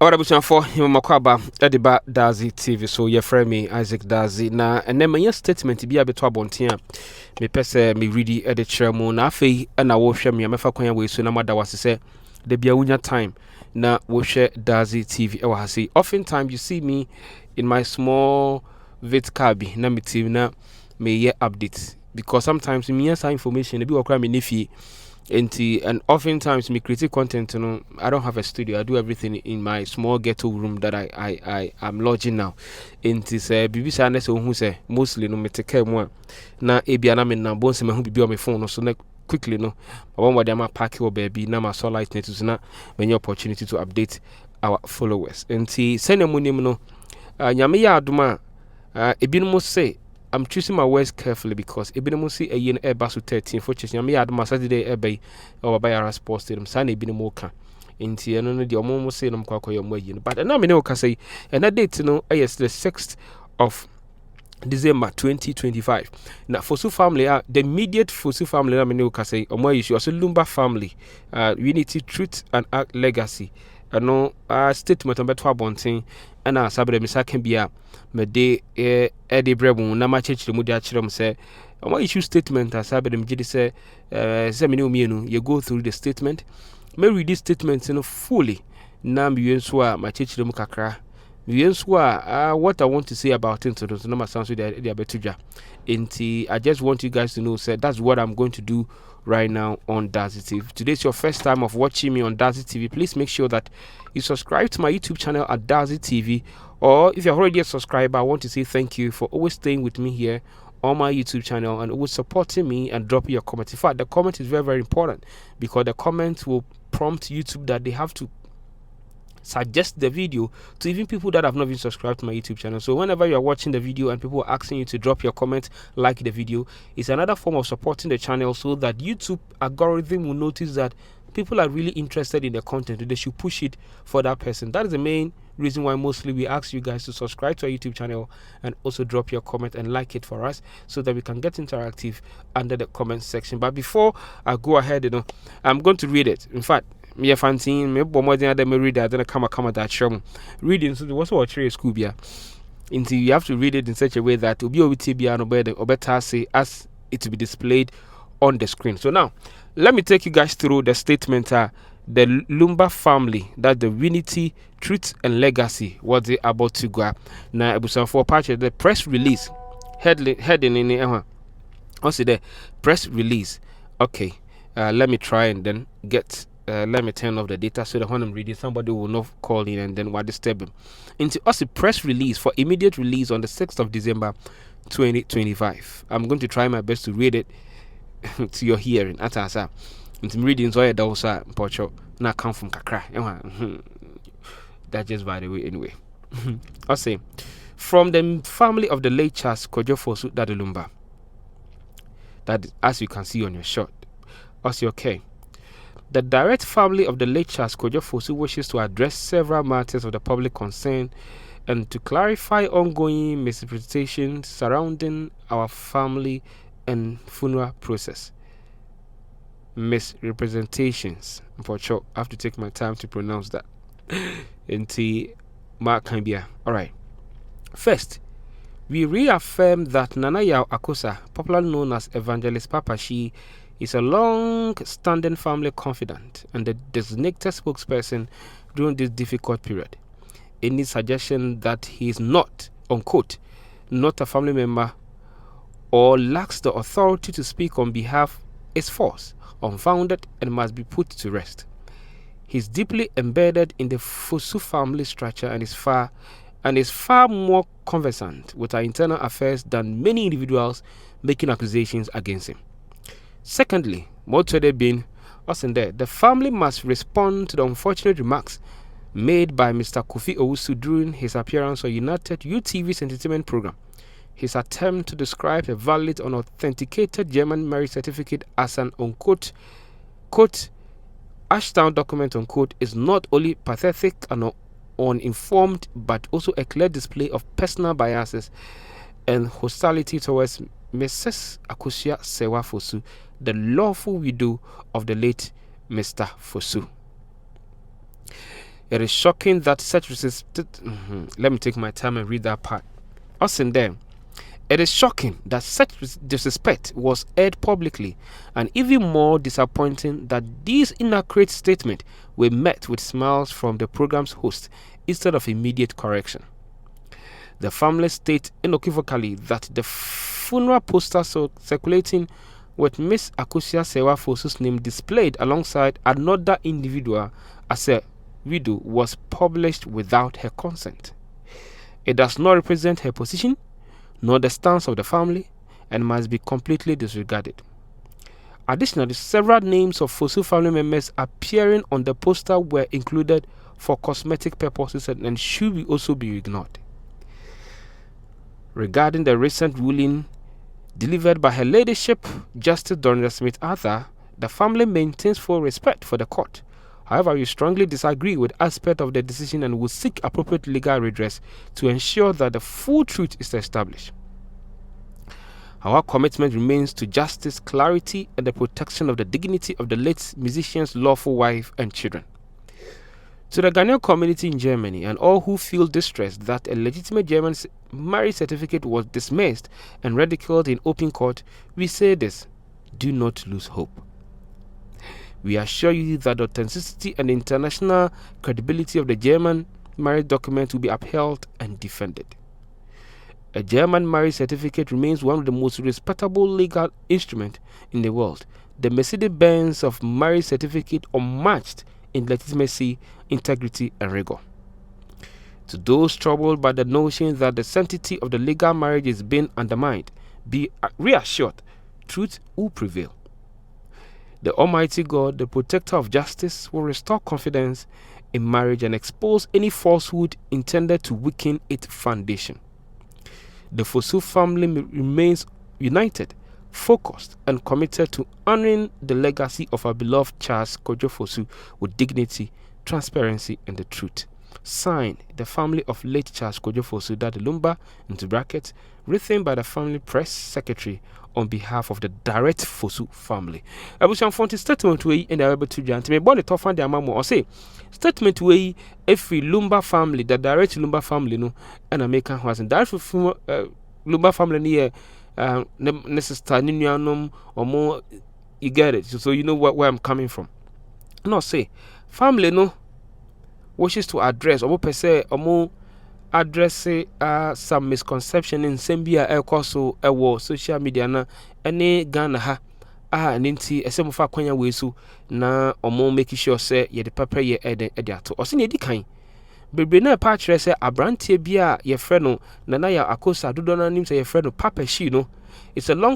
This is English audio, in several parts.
Ora busanfo makwaba ediba Dazi TV so ye frame me Isaac Dazi na ene me statement bi abeto abonten a me pese me ready e de kire mu na afei na wo hwe me mefa kwan we so na mada wase se de bia wunya time na wo hwe Dazi TV e wa hase. Oftentimes you see me in my small vid card na me team na me ye updates because sometimes me yes information e bi wakra me nefi and oftentimes me create content, I don't have a studio. I do everything in my small ghetto room that I am lodging now. Into say bibi sa na se who say mostly no me take care mo na ebia na me na bon se me hu bibi on my phone so na quickly no I want what am pack your baby na my sunlight net so na many opportunity to update our followers. Into send them no nyame ya adoma ebinom say I'm choosing my words carefully because Ebinemo see a yen air basu 13 for chasing me at my Saturday ebay or by our sports stadium, Sunday Binamoka. In Tiano, the almost say them quack your way, but I know can say, and that date, yes, the 6th of December 2025. Now, Fosu family, the immediate Fosu family, I mean, can say, or more issue, also Lumba family, unity, truth, and act legacy. No statement on better bonting and sabre misa can be a me de Eddie Brebu na ma church mu dia chirem say my issue statement as sabre me gidi say me no you go through the statement me read this statement fully na me yenso a ma church mu kakra me yenso a what I want to say about it so no ma sound so they abetudwa enti I just want you guys to know say that's what I'm going to do right now on Dazi TV. Today's your first time of watching me on Dazi TV. Please make sure that you subscribe to my YouTube channel at Dazi TV. Or if you're already a subscriber, I want to say thank you for always staying with me here on my YouTube channel and always supporting me and dropping your comment. In fact, the comment is very, very important because the comment will prompt YouTube that they have to suggest the video to even people that have not been subscribed to my YouTube channel. So whenever you're watching the video and people are asking you to drop your comment, like the video, it's another form of supporting the channel so that YouTube algorithm will notice that people are really interested in the content. They should push it for that person. That is the main reason why mostly we ask you guys to subscribe to our YouTube channel and also drop your comment and like it for us so that we can get interactive under the comment section. But before I go ahead, I'm going to read it. In fact, me fantin me bo modern that me read that then come that show reading so what's what school bia until you have to read it in such a way that will be obtbia no better or better say as it to be displayed on the screen. So now let me take you guys through the statement the Lumba family, that the unity, truth and legacy what they about to go now ebusan for patch the press release heading in the also the press release. Okay, let me try and then get let me turn off the data so that when I'm reading, somebody will not call in and then what disturb him. Into us a press release for immediate release on the 6th of December 2025. I'm going to try my best to read it to your hearing. Atasa. Into reading so that was pocho na come from kakra. That just by the way anyway. I'll say from the family of the late Charles Kojo Fosu Lumba. That as you can see on your shot. I'll say okay. The direct family of the late Charles Kojo Fosu wishes to address several matters of the public concern and to clarify ongoing misrepresentations surrounding our family and funeral process. Misrepresentations. For sure, I have to take my time to pronounce that. Until Mark Kambia. Alright. First, we reaffirm that Nana Yao Akosua, popularly known as Evangelist Papa Shi, is a long-standing family confidant and the designated spokesperson during this difficult period. Any suggestion that he is not, unquote, not a family member or lacks the authority to speak on behalf is false, unfounded, and must be put to rest. He is deeply embedded in the Fosu family structure and is far more conversant with our internal affairs than many individuals making accusations against him. Secondly, more to the being us in there, the family must respond to the unfortunate remarks made by Mr. Kofi Owusu during his appearance on United UTV's entertainment program. His attempt to describe a valid and authenticated German marriage certificate as an unquote quote Ashtown document unquote is not only pathetic and uninformed but also a clear display of personal biases and hostility towards Mrs. Akosua Serwaa Fosu, the lawful widow of the late Mr. Fosu. It is shocking that such let me take my time and read that part. Us in there. It is shocking that such disrespect was aired publicly, and even more disappointing that these inaccurate statements were met with smiles from the program's host instead of immediate correction. The family state unequivocally that the funeral poster circulating with Miss Akosua Serwaa's name displayed alongside another individual as a widow was published without her consent. It does not represent her position nor the stance of the family, and must be completely disregarded. Additionally, several names of Fosu family members appearing on the poster were included for cosmetic purposes and should also be ignored. Regarding the recent ruling delivered by Her Ladyship Justice Dorothy Smith Arthur, the family maintains full respect for the court. However, we strongly disagree with aspects of the decision and will seek appropriate legal redress to ensure that the full truth is established. Our commitment remains to justice, clarity, and the protection of the dignity of the late musician's lawful wife and children. To the Ghanaian community in Germany and all who feel distressed that a legitimate German marriage certificate was dismissed and ridiculed in open court, we say this: do not lose hope. We assure you that the authenticity and international credibility of the German marriage document will be upheld and defended. A German marriage certificate remains one of the most respectable legal instruments in the world. The Mercedes-Benz of marriage certificate unmatched in legitimacy, integrity, and rigor. To those troubled by the notion that the sanctity of the legal marriage is being undermined, be reassured, truth will prevail. The Almighty God, the protector of justice, will restore confidence in marriage and expose any falsehood intended to weaken its foundation. The Fosu family remains united, focused, and committed to honoring the legacy of our beloved Charles Kojo Fosu with dignity, transparency, and the truth. Signed, the family of late Charles Kojo Fosu, that Lumba, into brackets, written by the family press secretary on behalf of the direct Fosu family. Abusian Fonti statement way in the able to grant me born it off and the amamo or say statement way every Lumba family, the direct Lumba family, no, and American was in direct Lumba family near necessary Nianum or more. You get it, so you know where I'm coming from. No, say family no wishes to address or per se or more address some misconception in Sambia Elcoso ewo social media na any Ghana ha ninti esemufa kwanya wesu na omo make sure say ye de papa ye ediato o se ne dikan bebre na pa kire say abrantie bia ye frɛ no na ya akosa dodo na nim say ye frɛ no papa shi no. It's a long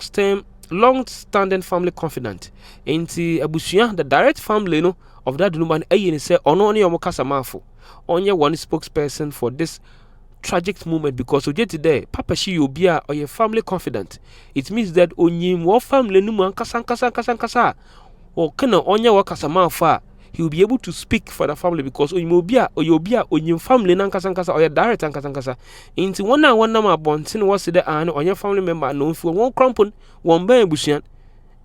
standing family confidant inti abusua the direct family no of that woman ayi say ono ne omo kasa mafo onye one spokesperson for this tragic moment, because oje today papa shi obia or your family confident. It means that onyim wo family no man kasa or kana onya wo kasa mafo, he will be able to speak for the family because onyim obia onyim family nan kasa or your direct kasa into one ma bontin was the an on your family member no for one crampon one ban busian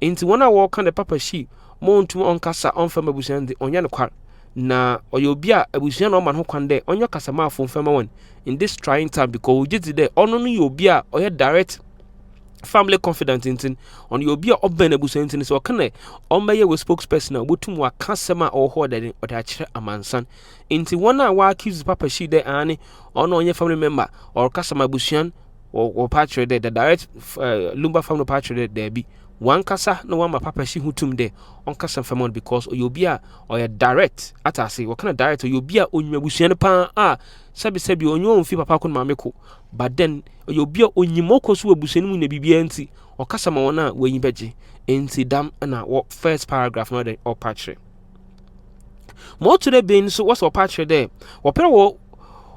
into one walk on the papa shi montu on kasa on family busian the onya no kwar na oyobia abusian no man ho kwande onyo kasama afomfema won in this trying time, because we did today ono no yobia oye direct family confident in on yobia oben abusian in so kana omeye we spokesperson na botum wa kasema or ho that or da kire amansan inti wona wa accuse papa shi de ane ono onye family member or kasama abusian or patch the direct Lumba family patch there be one kasa no one my papa she hutum de on kasa famon because oyobia or a direct atase what kind of direct oyobia onyabusuan pa sebi onyo mfi papa ko mameko, but then oyobia onyimoko so abusuan mu na bibia nti o kasa ma wona wanyi beje enti dam na what first paragraph no de or patch more to the bin. So what's or patch there or pero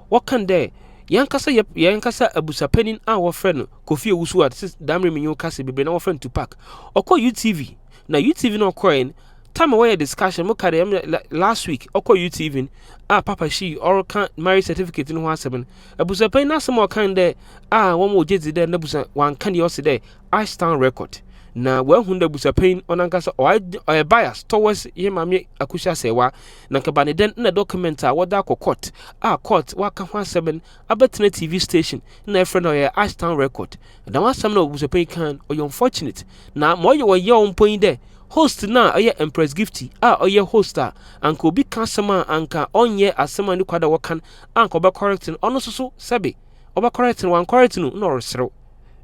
what can there yankasa abusapenin our friend Kofi Owusu at damre minyo kase bebre na our friend to pack oko UTV na UTV no coin time away discussion mo kare last week oko UTV papa she or can marriage certificate in 17 abusapenin na some kind there one mo jezi there na busa one can you say there I stand record na wahu da busapain onankasa o bias towards ye mame Akosua Serwaa na nkabane den na document a wada court court waka ho asem abetena TV station na efre na Ashtown record da wasam na busapain kan unfortunate na moyo ye ompon de host na Empress Gifty host anka obi ka asema anka onye asema ni kwada wakan anka oba correcting ono so sebe oba correcting wan correcting no resero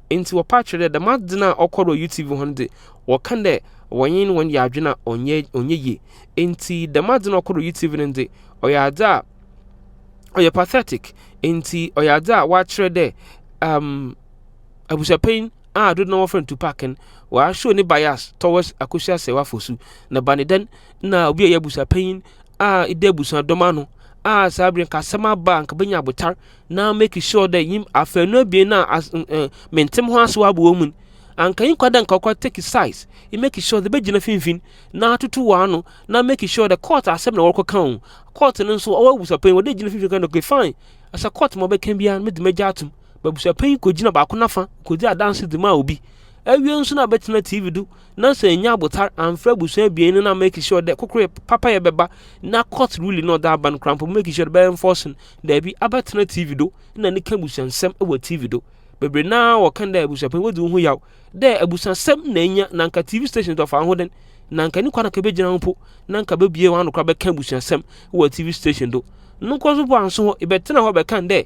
into wa patch the madina okoro YouTube honde wakan de wanyin wan ya adwena onye ye enti the madina okoro YouTube nde oyada oye pathetic enti oyada wa chere de abusapain do no friend to parking wa show ni bias towards Akosua Serwaa fosu na baneden na obi abusapain ide busan domano sabrin kasama bank benya botar na make sure that him afenu bi na mentem ho aso abo mun anka yin kwada nka take size he make sure the begina finfin na atutu wa no na make sure the court asem na work kan court no so o abusapain wo de gina finfin kan okay fine asa court mo be kan bia me de meja atum babusapain ko gina ba ko nafa ko di adanse de ma obi awie nso na betina TV do na se nya botar amfra busan bien na make sure that kokore papa ye beba na court ruling no da ban cramp make sure be enforcing da bi abetina TV do na ni kan busan sem e wa TV do bebre na wo kan da busapan wodi hu yaw da abusan sem na nya na nka TV station do fa hoden na nka ni kwana ka be gina mpo na nka be bie wa no kra be kan busan sem wa TV station do no ko so bo anso ho e betina ho be kan da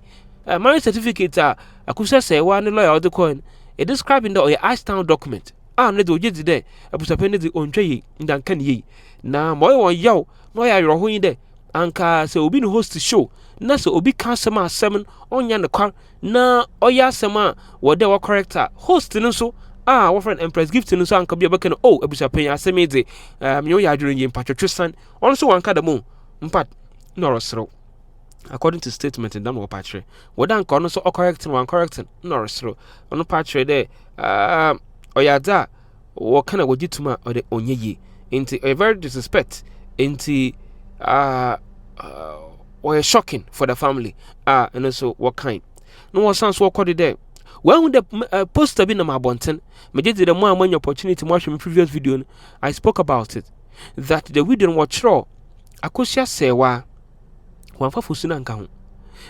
marriage certificate Akosua Serwaa ni lawyer of the coin it describing the Ashtown document ne do yedi de abusapain de ontwaye ndanka ne yi na moyo won yaw no ya yoro ho yi de anka se obi no host show na se obi ka asem onya ne kwar na oya asem wode wa corrector host no so wo friend Empress Gifty no so anka bia beka no abusapain asem de me ya adwene yi mpatwetwesan on so wanka da mo mpat no rosro according to statement in Damo Patre, Wadan Kono so correcting one correcting, no so on Patre there, Oyada, what kind of wajituma or the onye into a very disrespect into or shocking for the family, and also what kind. No one sounds what called there. When the poster been on my bonten, me did the more money opportunity to watch my previous video, I spoke about it that the video watch raw Akosua Serwaa wanfa fosuna nka ho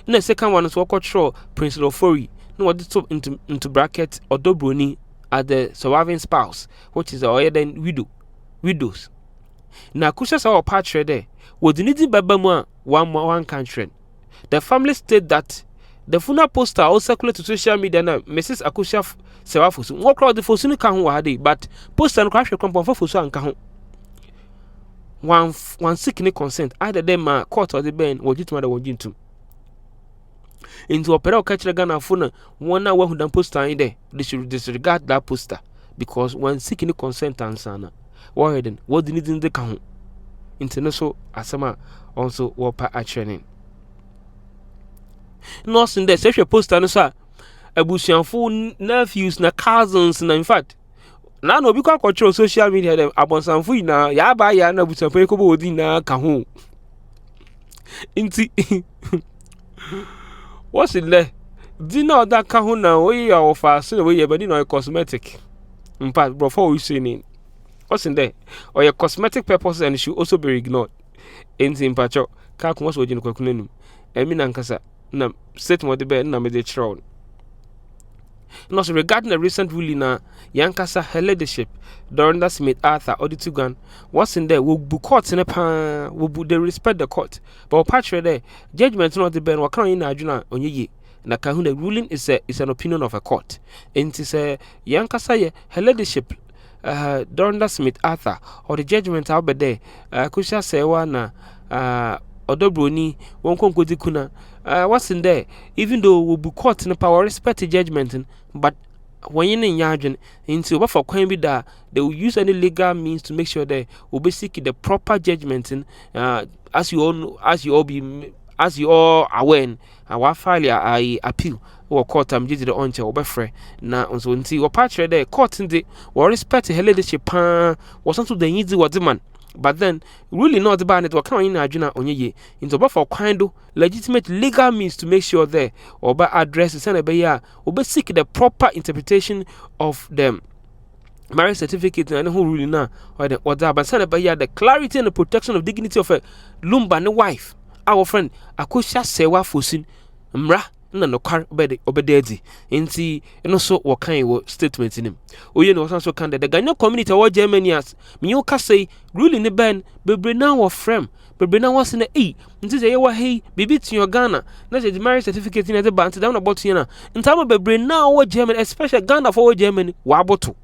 na second one so control Prince Lofori no what to into bracket odobroni at the surviving spouse which is or then widows na Akosua Serwaa patch there would need baba mu one country the family state that the funeral poster also circulate to social media na Mrs. Akosua Serwaa fosu wo crowd the fosuna ka ho wa but poster no crash kwampo fosu anka ho one seek any consent either them court or the ben or jitma da wojintum into opera or catch the Ghana phone one hour who dan poster in there they should disregard that poster because one seek any consent answer what then what the need in the can international asama also wapa training no in there say poster no sir abusianfo nephews na cousins na in fact na no bi kwa control social media dem abonsanfo ina ya ba ya na busapan ko bo di na ka ho inti what's in there di na oda ka ho na we ya ofa so we ya bani no cosmetic in fact before we say ni what's in there or your cosmetic purpose and should also be ignored inti impacho ka ko so jin kwakunanum emi na nkasa na set mo de be na me de chiro. And also regarding the recent ruling Yankasa her leadership during that Smith Arthur Oditugan what's in there will be court in a pan will they respect the court but patch there judgment not the ben wakan in Arjuna onye na kahun the ruling is an opinion of a court and it is Yankasa her leadership during that Smith Arthur or the judgment out be there Akosua Serwaa na odobroni won konkodi kuna what's in there even though will be court in the power respect the judgment but when you in yarn into what for coin be that they will use any legal means to make sure they will be seeking the proper judgment as you all aware what file I appeal or court did the onche or befre na unso nti or patch there court in the or respect the leadership was something they need what the man. But then, really not the ban it or coming in Arjuna onye into for kind legitimate legal means to make sure there or by address the Senate or seek the proper interpretation of them marriage certificate and who really now or the but the clarity and the protection of dignity of a Lumba and wife. Our friend Akosua Serwaa fosin mra na no car obededi nti eno so wo kan wo statement nim oye no so kan the Ghanaian community or Germany as me you ka say ruling ne ben bebre na wo frame bebre na was na nti say ye hey bibi tin Ghana na say the marriage certificate in the bank down about here na ntama bebre na wo Germany especially Ghana for Germany wa aboto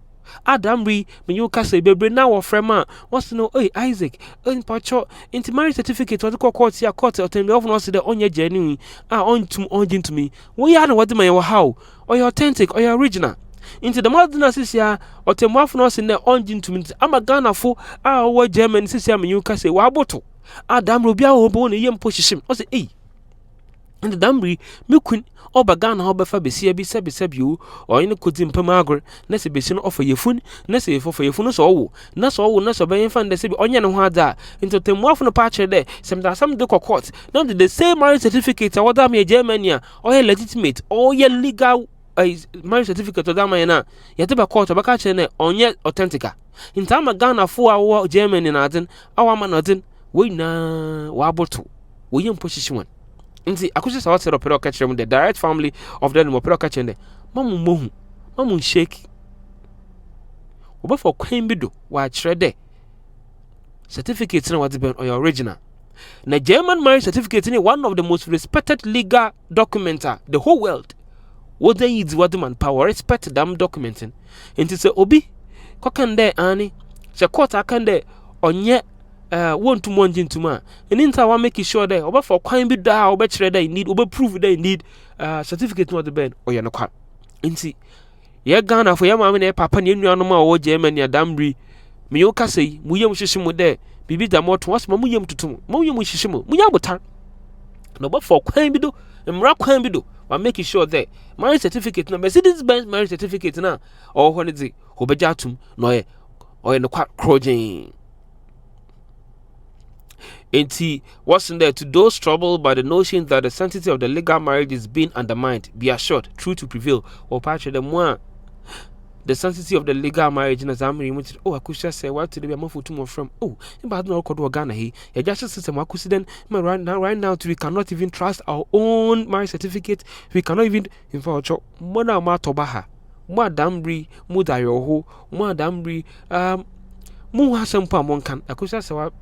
Adamri, when you can say, baby, now or frema, wants to know, hey, Isaac, in pacho, into marriage certificate, what the court, here, court, or tell me, often the on your genuine, on to me. We are what the man or how, or your authentic, or your original. Into the modern assissia, or tell me, often in the on to me. I'm a Ghana for our German, sister, you can say, waboto. Adam Rubia, who born a young position, was it, eh? And the Damri, Milquin, or Bagana, or Befa, Besabu, or in a cousin Pamagre, Nessie Besson offer your phone, Nessie for your phone, so that's all, Ness obeying fan, the Sib Onion Hada, into the more from the patch there, some doco court. Now the same marriage certificate, or damn your Germania, or a legitimate, or your legal marriage certificate, or damn yet about court of a catcher on yet authentica. In time a Ghana 4 hour German in Aden, our man Aden, we na waboto, William position one. Nti Akosua Serwaa said opera catch the direct family of the opera catch and mamu shake oba for kwan bi do wa chere certificate na what be on your original na German marriage certificate is one of the most respected legal documents the whole world what they use what man power respect them documenting nti say obi kokan there ani se court akan there onye want to monj into ma and in time make sure that over for kwan bi da over chere that you need over prove that you need certificate not the ben or you no kwa nti ye Ghana for your mama na papa na enu anoma o Germany adamri me yo ka sei mu yem hyehyem de bibi da moto was mu yem tutum mu yem hyehyem mu nya botan na over for kwan bi do mra kwan bi do wa make sure that marriage certificate na Mercedes Benz marriage certificate na or ho ne di obejatum no ye o ye no kwa crogen. Ain't wasn't there to those troubled by the notion that the sanctity of the legal marriage is being undermined? Be assured, truth to prevail. Or patch the more the sanctity of the legal marriage in a Zamri. Oh, Akosua Serwaa to the Mafutumo from but no called Ghana. He a justice system. Akusiden, right now, we cannot even trust our own marriage certificate. We cannot even inform Mona Matobaha, Madamri, Mudayoho, Madamri, Muhasampa Monkan, Akosua Serwaa.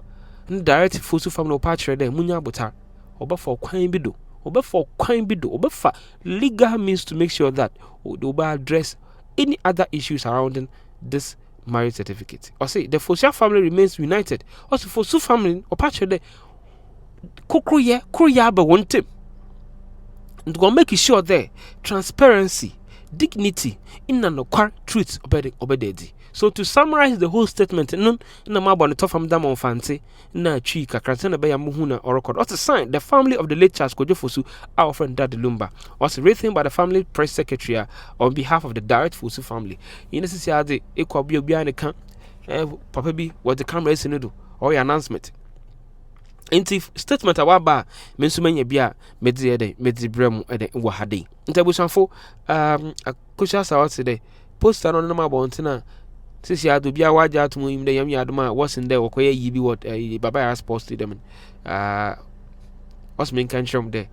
Direct fosu family or patch there munya botar oba for kwan bi do oba for legal means to make sure that oba address any other issues surrounding this marriage certificate or say the fosu family remains united also fosu family or patch there kokroye ba wontem and go make sure there transparency dignity in an occur truth obededi. So to summarize the whole statement, no na mabo ne tofam dam on fancy na twi kakra na be ya muhuna or record. What's a sign? The family of the late Charles Kojo our friend Dad Lumba, was written by the family press secretary on behalf of the direct Fosu family. In this is the equal be behind the camp, papa be what the camera is in do or your announcement. Inti statement awaba mensumanya bia medzi brem ede wo hade ntabusanfo Akosua Serwaa today poster no na mabontina sisi adu bia waja atumu imde yam yaduma was in there okoye yibi what baba has posted them was main country there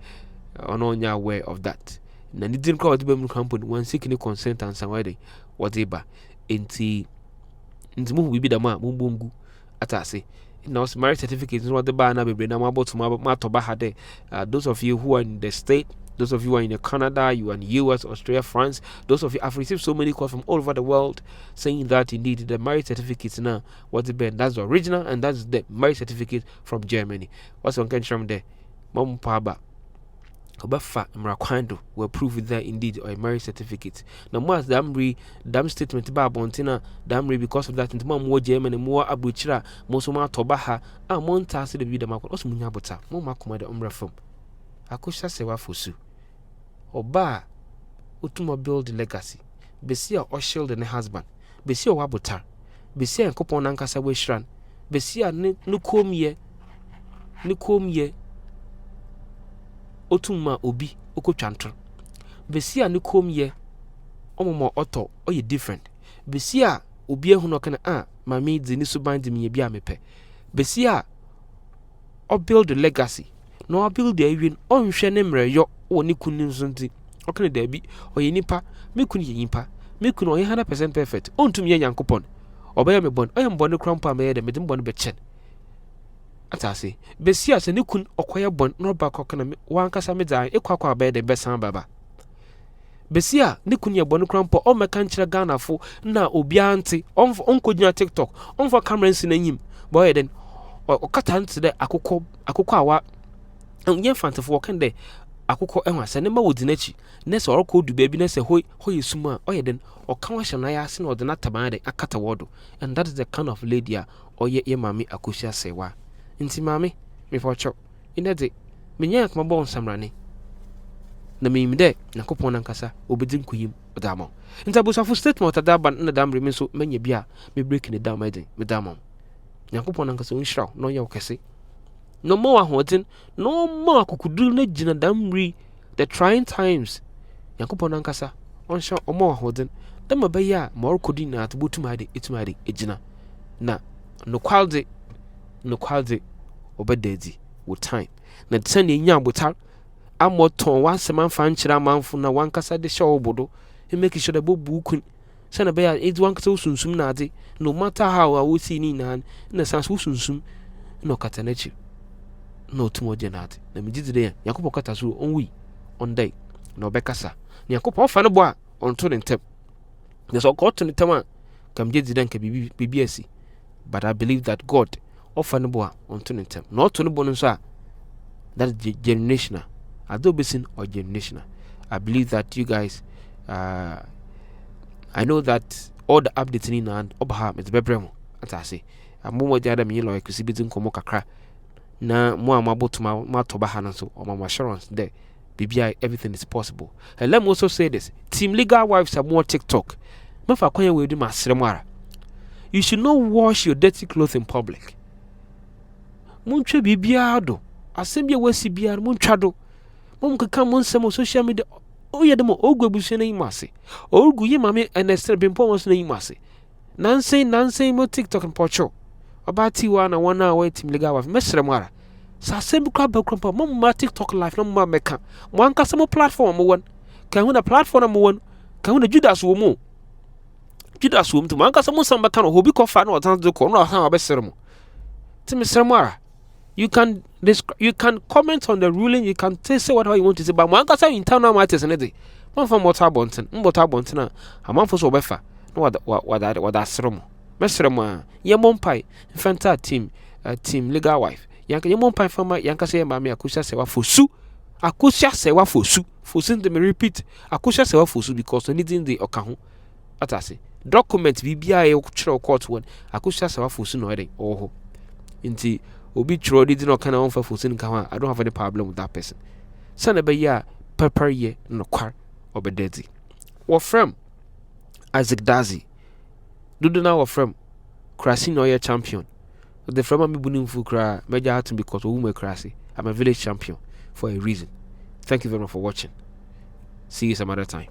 ononya aware of that na ni din crowd be mu company one seeking consent and somewhere whatever inti mu bibi da ma mumbungu atase now marriage certificates what the banner be na mabo to matoba hade those of you who are in the state, those of you who are in Canada, you are in US, Australia, France, those of you have received so many calls from all over the world saying that indeed the marriage certificates now what's the band that's the original and that's the marriage certificate from Germany. What's one country from there? Mom Paba Obafa Mrakwando will prove that indeed or a marriage certificate. Now more as damn statement ba bontina damri because of that into more Germany more abuchira most more tobaha and monta see the video makon also munya bota more makoma the umra from Akosua Serwaa fosu oba utuma build legacy besia or shield and husband besia wabota besia nkopon nankasa we shran besia nukomye otuma obi okotwanto besia ne komye omomo oto oye different besia obi ehu no kana mami di ni so band mi bi a mepe besi a o build the legacy no o build the win on hwe ne mreyo oni kunu nso nti o kana da bi oye nipa me kunu ye nipa me kunu oye 100% perfect ontum ye Nyankopon obaya me bon oye mbon krampa me ye de me dem bon be chen atase besi a se ne kun okoye bon no ba kokana wan kasa me dan ekwakwa abaya de besan baba besi a ne kun ye bon krampa o meka nkyere Ganafo na obi anti onkodina TikTok onfa camera nsi na nyim boy den okata nti de akokọ awa nye fantefo kan de akokọ enwa se ne ma wodi nachi ne se orokọ du baabi ne se hoy suma oye den oka wa hye ya se na odena taban de akata wodo and that is the kind of lady a oye ye mami Akosua Serwaa nti mami me focho inede menye akoma bon samrane na meyim de Nyankopon nankasa obedi nkuyim odamo nti abusafo statement adaba na damre me so manya bia me break ne down meden me damo Nyankopon nankasa onhiraw no ye okese no more ahoten no more akukudu na gina damre the trying times Nyankopon nankasa onhiraw omo ahoten da mabaya ma orkodi na atbotumade etumade egina na no kwalde obededi with time na tsane nya botar amoton wansema mfa nkyira manfo na wankasa de hye obodo e make sure that bobu kun sana be ya edi wankasa usunsum na ade no matter how I see ni na sense usunsum no katanachi no tumoje na ade na migidi de Yakobɔ kata so onwi on day na obekasa na Yakobɔ fa no bo a onto ne ntem na so ko to ne ntem a kam gidi den ka bibi asi but I believe that God offer no bo a onto ne ntem na oto no bo no so a that is generational Adobesin or generational. I believe that you guys I know that all the updates in and obaha is bebremo as I say amomo jada me lo ekisibitin komo kakra na mo amabotuma ma toba na so or my assurance there BBI everything is possible. And let me also say this, team legal wives are more TikTok mefa kwanya we do masremara. You should not wash your dirty clothes in public. Muntwe bibia do asembia wasi bia muntwa do kaka monsemo social media oye demo ogwebusu na imase ogu ye mame enestre bimpo won na imase nansen mo TikTok mpocho obati wa na wana wa team legal wife mesre mara sa sembi kwa bakrampa mo ma TikTok live no ma meka mo ankasa mo platform mo won kan hu na platform mo won kan hu na Judas wo mo to mo ankasa mo samba kan hobi ko fa na otan de ko no ha obesere mo ti mesre mara. You can comment on the ruling. You can say whatever you want to say. But man, say internal matters anything. Man from motor bonten na. A man for so befa. No what that serum. Mesrema. Ye monpai. Infanta team legal wife. Yanka ye monpai farmer. Yanka say mami Akosua Serwaa fosu. Akosua Serwaa fosu. Fosu de me repeat. Akosua Serwaa fosu because anything the okahu. Atase. Document BBI e court one. Akosua Serwaa fosu no ede. Oh. Inti obi tro di no kana onfa fosin ka ho I don't have any problem with that person. Sana be ya pepper ye no kwar obededi. Wo frem Isaac Dazi. Dudu na wo frem Krasi no ye champion. The frem me bunim fu kra meja hatin because wo me Krasi. I'm a village champion for a reason. Thank you very much for watching. See you some other time.